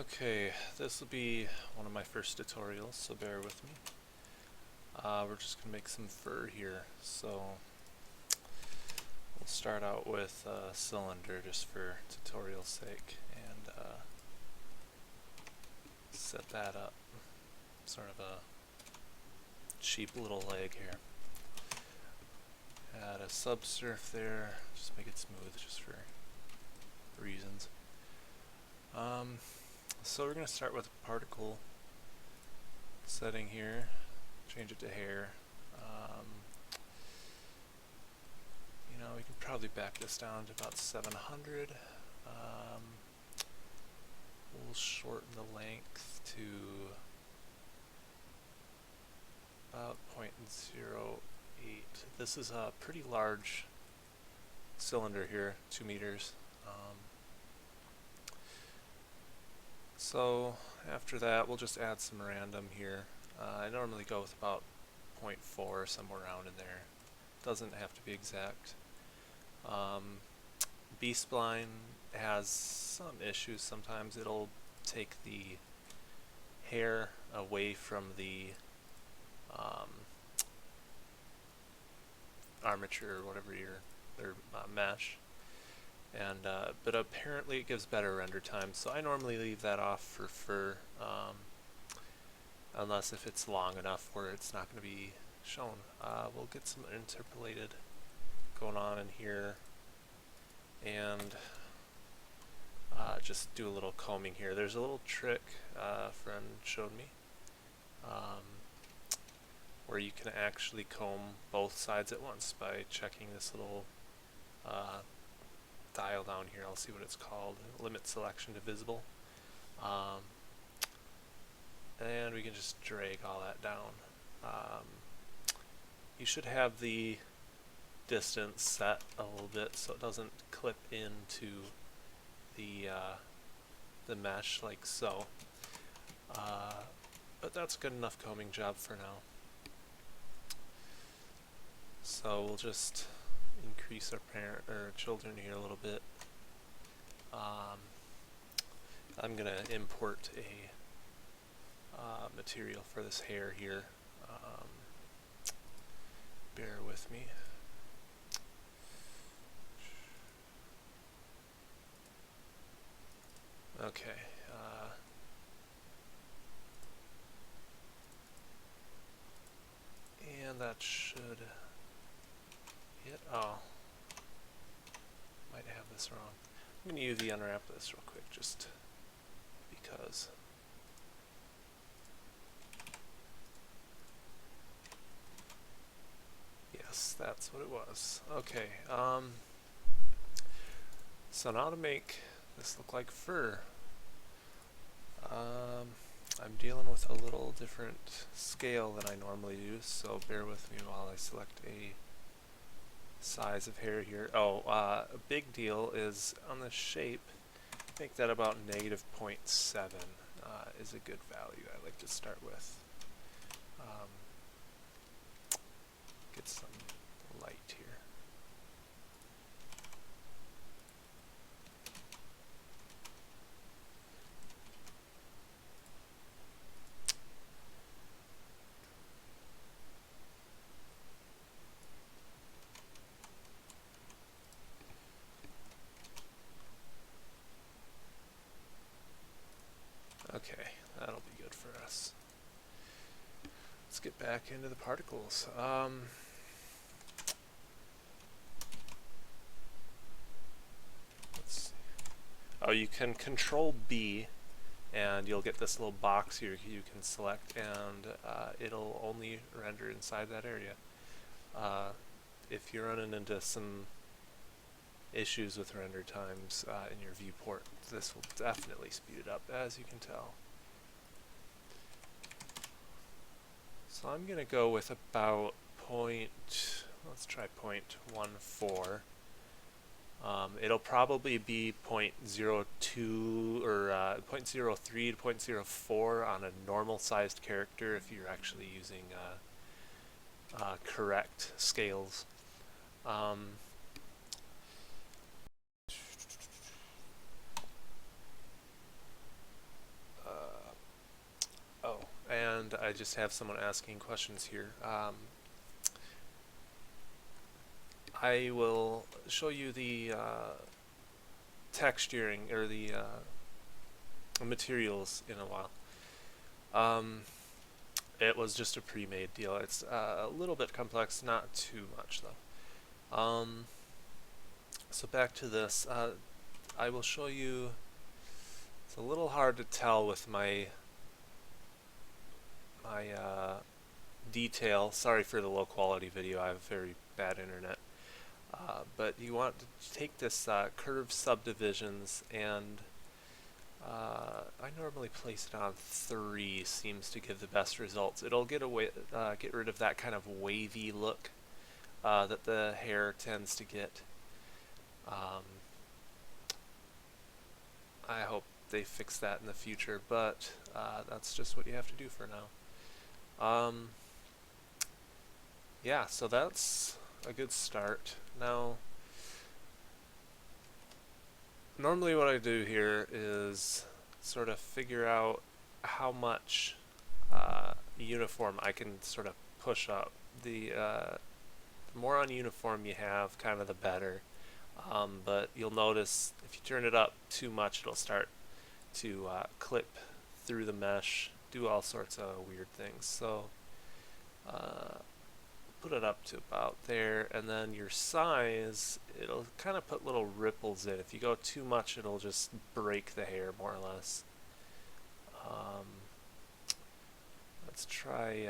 Okay, this will be one of my first tutorials, so bear with me. We're just going to make some fur here, so we'll start out with a cylinder just for tutorial's sake, and set that up. Sort of a cheap little leg here. Add a subsurf there, just make it smooth just for reasons. So we're going to start with a particle setting here, change it to hair. We can probably back this down to about 700. We'll shorten the length to about 0.08. This is a pretty large cylinder here, 2 meters. So after that, we'll just add some random here. I normally go with about 0.4, somewhere around in there. Doesn't have to be exact. B-spline has some issues sometimes. It'll take the hair away from the armature or whatever your mesh, and but apparently it gives better render time, so I normally leave that off for fur, unless if it's long enough where it's not going to be shown. We'll get some interpolated going on in here, and just do a little combing here. There's a little trick a friend showed me where you can actually comb both sides at once by checking this little dial down here. I'll see what it's called. Limit selection to visible. And we can just drag all that down. You should have the distance set a little bit so it doesn't clip into the mesh like so. But that's a good enough combing job for now. So we'll just increase our children here a little bit. I'm going to import a material for this hair here. Bear with me. Okay. And that should hit. Oh. Might have this wrong. I'm going to UV unwrap this real quick just because. Yes, that's what it was. Okay. So now to make this look like fur, I'm dealing with a little different scale than I normally use, so bear with me while I select a size of hair here. A big deal is on the shape, make that about -0.7 is a good value I like to start with. Get some light here. Okay, that'll be good for us. Let's get back into the particles. Let's see. Oh, you can Control B, and you'll get this little box here you can select, and it'll only render inside that area. If you're running into some issues with render times in your viewport, this will definitely speed it up, as you can tell. So I'm going to go with about let's try 0.14. It'll probably be 0.02 or 0.03 to 0.04 on a normal sized character if you're actually using correct scales. I just have someone asking questions here. I will show you the texturing or the materials in a while. It was just a pre-made deal. It's a little bit complex, not too much though. So back to this. I will show you. It's a little hard to tell with my detail. Sorry for the low quality video. I have very bad internet. But you want to take this curved subdivisions, and I normally place it on 3. Seems to give the best results. It'll get rid of that kind of wavy look that the hair tends to get. I hope they fix that in the future, but that's just what you have to do for now. Yeah, so that's a good start. Now, normally what I do here is sort of figure out how much uniform I can sort of push up. The more on uniform you have, kind of the better. But you'll notice if you turn it up too much, it'll start to clip through the mesh, do all sorts of weird things. So put it up to about there, and then your size, it'll kind of put little ripples in. If you go too much, it'll just break the hair more or less. Let's try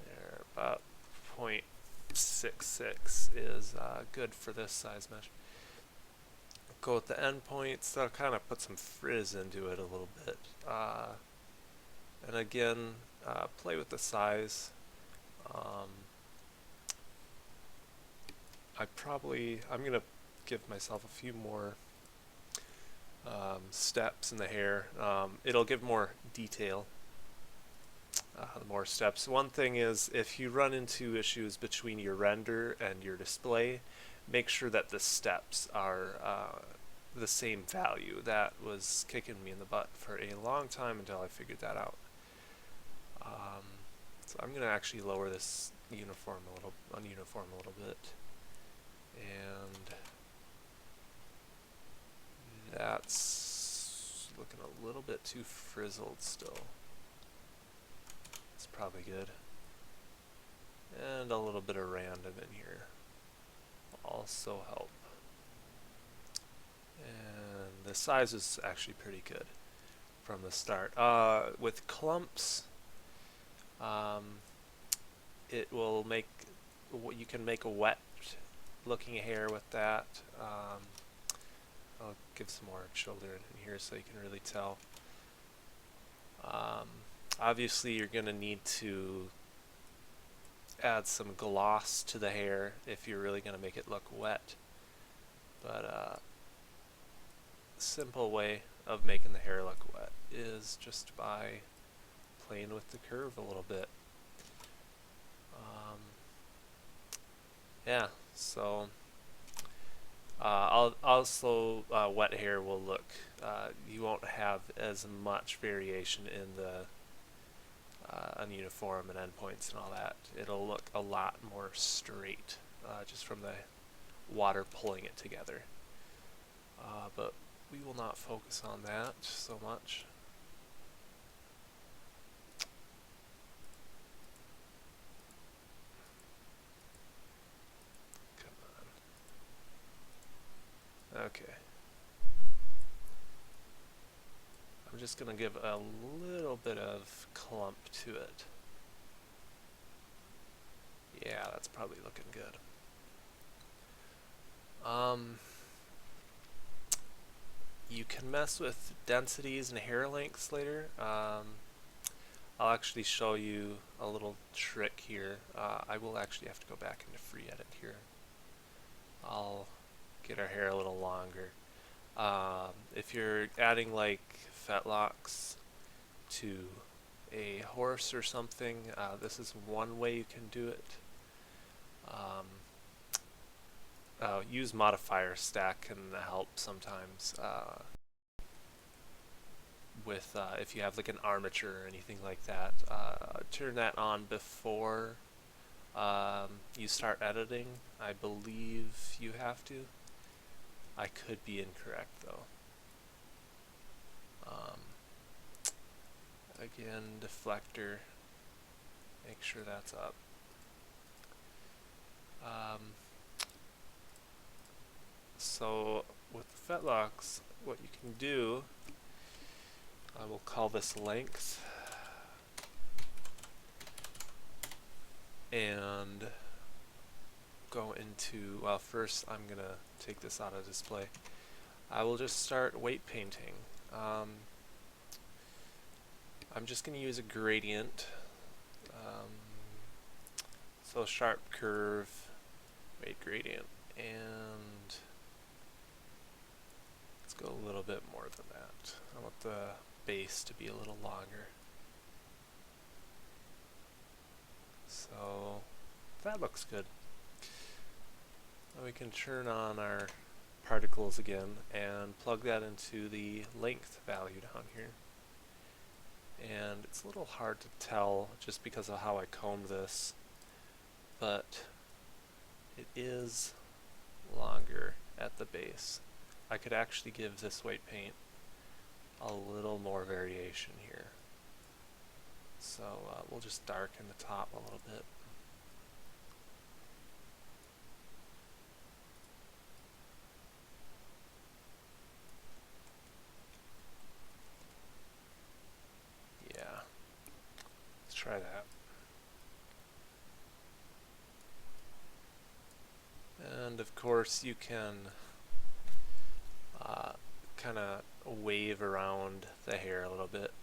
there, about 0.66 is good for this size mesh. Go with the endpoints. That'll kind of put some frizz into it a little bit. And again, play with the size. I'm going to give myself a few more steps in the hair. It'll give more detail, more steps. One thing is, if you run into issues between your render and your display, make sure that the steps are the same value. That was kicking me in the butt for a long time until I figured that out. So I'm going to actually lower this uniform a little bit, and that's looking a little bit too frizzled still. It's probably good, and a little bit of random in here will also help. And the size is actually pretty good from the start. With clumps, it will make, you can make a wet looking hair with that. I'll give some more shoulder in here so you can really tell. Obviously you're going to need to add some gloss to the hair if you're really going to make it look wet. But simple way of making the hair look wet is just by playing with the curve a little bit. Yeah, so also wet hair will look, you won't have as much variation in the uniform and endpoints and all that. It'll look a lot more straight just from the water pulling it together. But we will not focus on that so much. Okay. I'm just going to give a little bit of clump to it. Yeah, that's probably looking good. You can mess with densities and hair lengths later. I'll actually show you a little trick here. I will actually have to go back into free edit here. I'll get our hair a little longer. If you're adding like fetlocks to a horse or something, this is one way you can do it. Use modifier stack can help sometimes, with if you have like an armature or anything like that. Turn that on before you start editing. I believe you have to. I could be incorrect though. Again, deflector, make sure that's up. So with the fetlocks, what you can do, I will call this length, and go into, well, first I'm gonna take this out of display. I will just start weight painting. I'm just going to use a gradient. So sharp curve, weight gradient, and let's go a little bit more than that. I want the base to be a little longer. So that looks good. Now we can turn on our particles again and plug that into the length value down here. And it's a little hard to tell just because of how I combed this, but it is longer at the base. I could actually give this weight paint a little more variation here. So we'll just darken the top a little bit. Try that. And of course you can kind of wave around the hair a little bit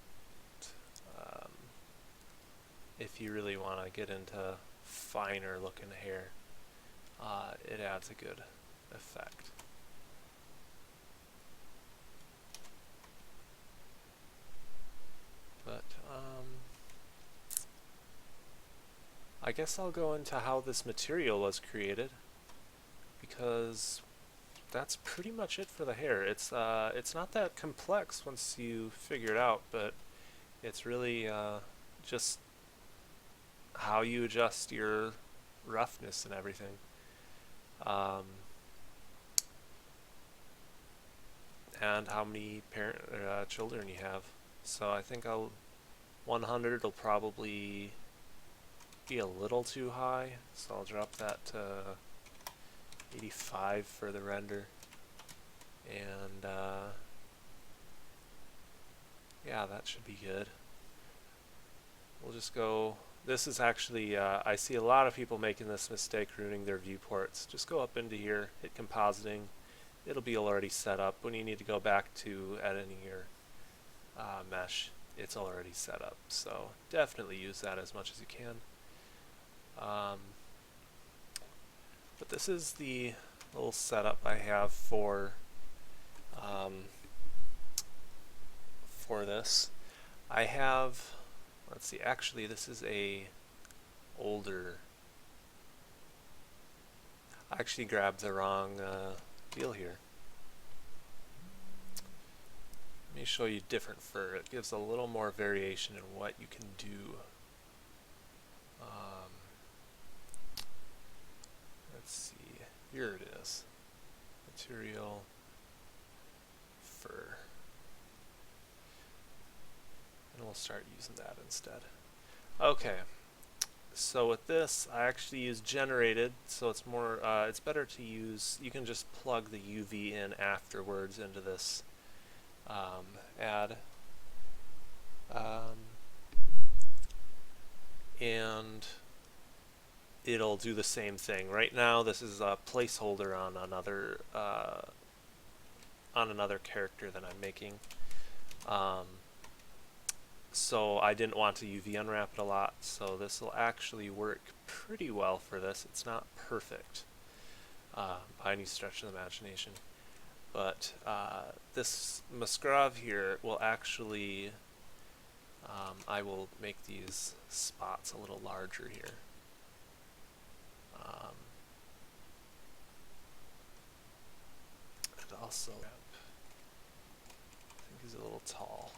if you really want to get into finer looking hair. It adds a good effect. But I guess I'll go into how this material was created, because that's pretty much it for the hair. It's not that complex once you figure it out, but it's really just how you adjust your roughness and everything. And how many children you have. So I think 100 will probably be a little too high, so I'll drop that to 85 for the render. And yeah, that should be good. We'll just go, this is actually, I see a lot of people making this mistake ruining their viewports. Just go up into here, hit compositing, it'll be already set up. When you need to go back to editing your mesh, it's already set up. So definitely use that as much as you can. But this is the little setup I have for this. I have, let's see, actually this is a older, I actually grabbed the wrong deal here. Let me show you different fur. It gives a little more variation in what you can do. Let's see, here it is. Material, fur. And we'll start using that instead. Okay, so with this, I actually use generated, so it's more, it's better to use, you can just plug the UV in afterwards into this add. And it'll do the same thing. Right now, this is a placeholder on another character that I'm making. So I didn't want to UV unwrap it a lot, so this will actually work pretty well for this. It's not perfect by any stretch of the imagination, but this Musgrave here will actually, I will make these spots a little larger here. And also, I think he's a little tall.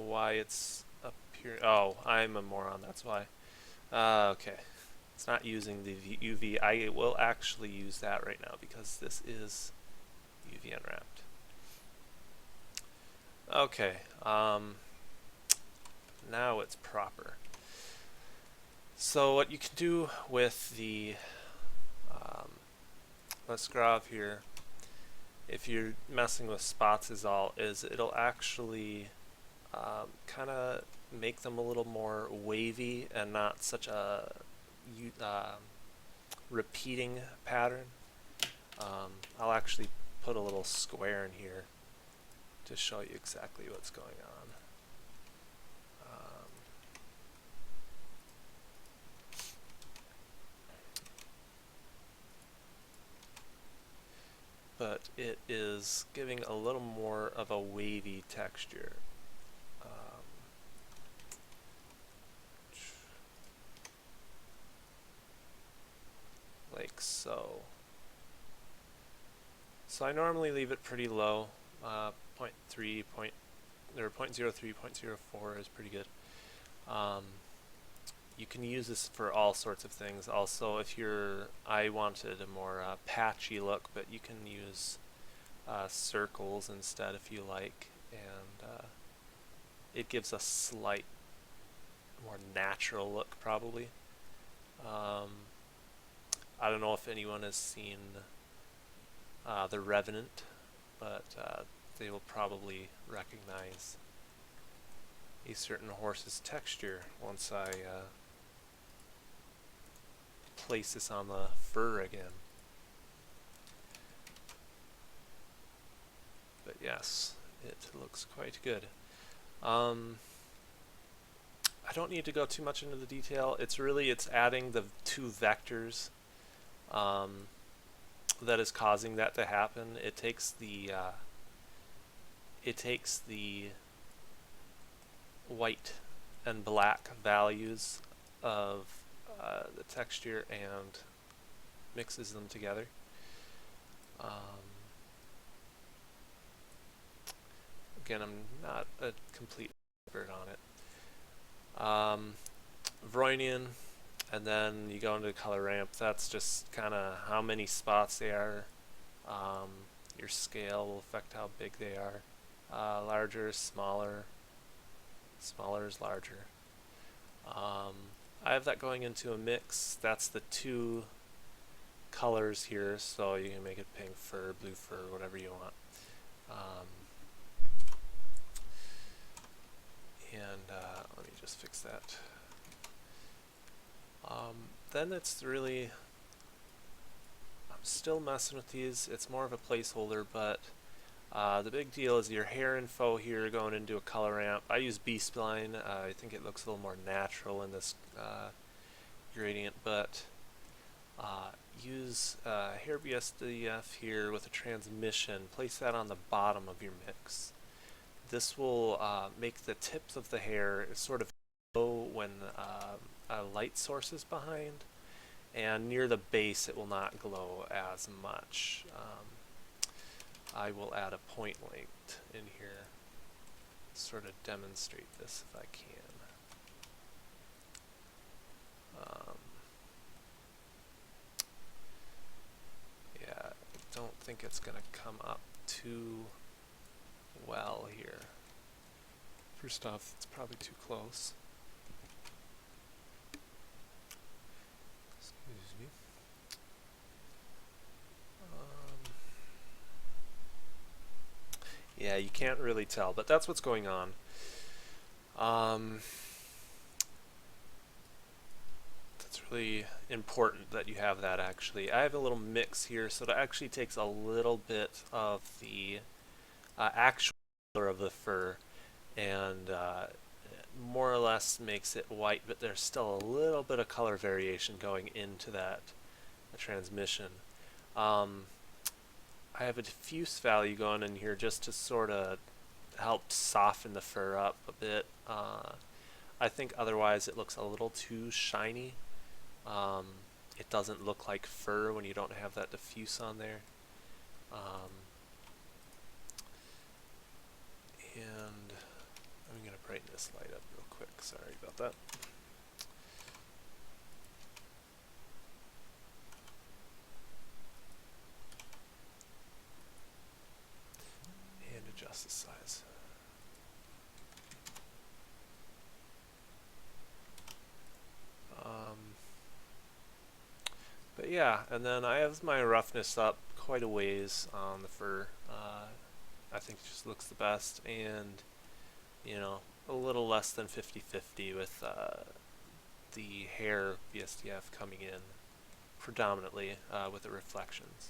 why it's appearing. Oh, I'm a moron, that's why. Okay. It's not using the UV. I will actually use that right now because this is UV unwrapped. Okay. Now it's proper. So what you can do with the let's grab here. If you're messing with spots is it'll actually kind of make them a little more wavy and not such a repeating pattern. I'll actually put a little square in here to show you exactly what's going on. But it is giving a little more of a wavy texture. Like so. So I normally leave it pretty low. 0.3, or 0.03, 0.04 is pretty good. You can use this for all sorts of things. Also, if I wanted a more patchy look, but you can use circles instead if you like, and it gives a slight more natural look probably. I don't know if anyone has seen The Revenant, but they will probably recognize a certain horse's texture once I place this on the fur again. But yes, it looks quite good. I don't need to go too much into the detail. It's adding the two vectors that is causing that to happen. It takes the white and black values of the texture and mixes them together. Again, I'm not a complete expert on it. Vroynian, and then you go into color ramp. That's just kind of how many spots they are. Your scale will affect how big they are. Larger, smaller. Smaller is larger. I have that going into a mix. That's the two colors here, so you can make it pink fur, blue fur, whatever you want. Let me just fix that. Then it's really, I'm still messing with these. It's more of a placeholder, but the big deal is your hair info here going into a color ramp. I use B-spline. I think it looks a little more natural in this gradient, but use hair BSDF here with a transmission. Place that on the bottom of your mix. This will make the tips of the hair sort of glow when a light source is behind, and near the base it will not glow as much. I will add a point light in here, sort of demonstrate this if I can. Yeah, I don't think it's going to come up too well here. First off, it's probably too close. Excuse me. Yeah, you can't really tell, but that's what's going on. That's really important that you have that actually. I have a little mix here, so it actually takes a little bit of the actual color of the fur and more or less makes it white, but there's still a little bit of color variation going into that transmission. I have a diffuse value going in here just to sort of help soften the fur up a bit. I think otherwise it looks a little too shiny. It doesn't look like fur when you don't have that diffuse on there. And I'm going to brighten this light up real quick. Sorry about that. And adjust the size. But yeah, and then I have my roughness up quite a ways on the fur. I think it just looks the best, and you know, a little less than 50-50 with the hair BSDF coming in predominantly with the reflections.